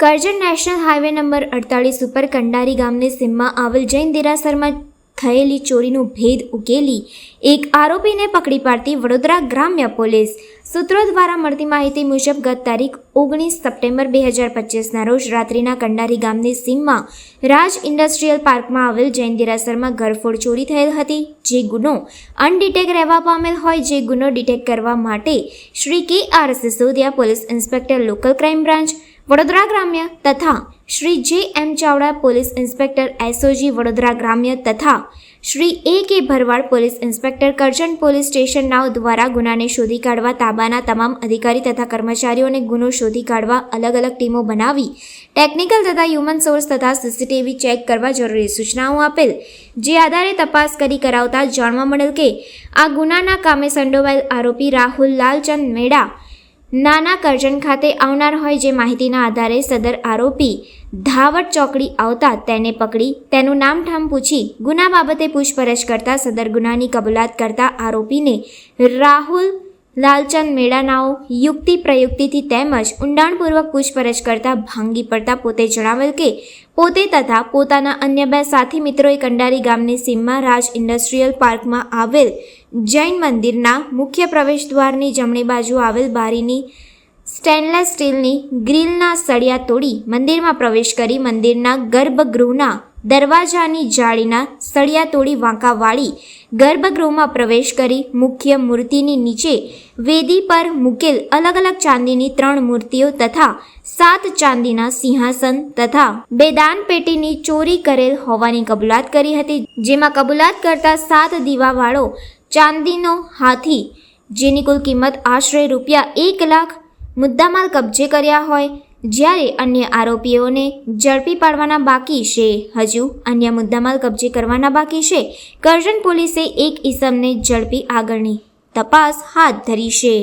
Karjan national highway number 48 ઉપર કંડારી ગામની સીમમાં આવેલ જૈન દેરાસરમાં થયેલી ચોરીનો ભેદ ઉકેલી એક આરોપીને પકડી પાડતી વડોદરા ગ્રામ્ય પોલીસ. સૂત્રો દ્વારા મળતી માહિતી મુજબ ગત તારીખ 19 સપ્ટેમ્બર 2025ના રોજ રાત્રિના કંડારી ગામની સીમમાં રાજ ઇન્ડસ્ટ્રીયલ પાર્કમાં આવેલ જૈન દેરાસરમાં ઘરફોડ ચોરી થયેલ હતી, જે ગુનો અનડિટેક રહેવા પામેલ હોય. જે ગુનો ડિટેક્ટ કરવા માટે Shri KR. Sisodiya, police inspector, local crime branch Vadodara ગ્રામ્ય તથા Shri JM. Chavda, police inspector SOG Vadodara ગ્રામ્ય તથા Shri AK. Bharwad, police inspector Karjan police station નાવ દ્વારા ગુનાને શોધી કાઢવા તાબાના તમામ અધિકારી તથા કર્મચારીઓને ગુનો શોધી કાઢવા અલગ અલગ ટીમો બનાવી ટેકનિકલ તથા હ્યુમન સોર્સ તથા સીસીટીવી ચેક કરવા જરૂરી સૂચનાઓ આપેલ. જે આધારે તપાસ કરી કરાવતા જાણવા મળેલ કે આ ગુનાના કામે સંડોવાયેલ આરોપી રાહુલ લાલચંદ મેડા નાના કરજણ ખાતે આવનાર હોય. જે માહિતીના આધારે સદર આરોપી ધાવડ ચોકડી આવતા તેને પકડી તેનું નામઠામ પૂછી ગુના બાબતે પૂછપરછ કરતા સદર ગુનાની કબૂલાત કરતા આરોપીને રાહુલ લાલચંદ મેડાનાઓ યુક્તિ પ્રયુક્તિથી તેમજ ઊંડાણપૂર્વક પૂછપરછ કરતા ભાંગી પડતા પોતે જણાવેલ કે પોતે તથા પોતાના અન્ય 2 સાથી મિત્રોએ કંડારી ગામની સીમમાં રાજ ઇન્ડસ્ટ્રીયલ પાર્કમાં આવેલ જૈન મંદિરના મુખ્ય પ્રવેશ દ્વારની જમણી બાજુ આવેલ બારીની સ્ટેનલેસ સ્ટીલની ગ્રીલના સળિયા તોડી મંદિરમાં પ્રવેશ કરી મંદિરના ગર્ભગૃહના દરવાજાની જાળીના સળિયા તોડી વાંકા વાળી ગર્ભગૃહમાં પ્રવેશ કરી મુખ્ય મૂર્તિની નીચે વેદી પર મૂકેલ અલગ અલગ ચાંદીની 3 મૂર્તિઓ તથા 7 ચાંદીના સિંહાસન તથા 2 દાનપેટીની ચોરી કરેલ હોવાની કબૂલાત કરી હતી. જેમાં કબૂલાત કરતા 7 દીવાવાળો ચાંદીનો હાથી, જેની કુલ કિંમત આશરે ₹1 લાખ મુદ્દામાલ કબજે કર્યા હોય. જ્યારે અન્ય આરોપીઓને ઝડપી પાડવાના બાકી છે. હજુ અન્ય મુદ્દામાલ કબજે કરવાના બાકી છે. કરજણ પોલીસે એક ઈસમને ઝડપી આગળની તપાસ હાથ ધરી છે.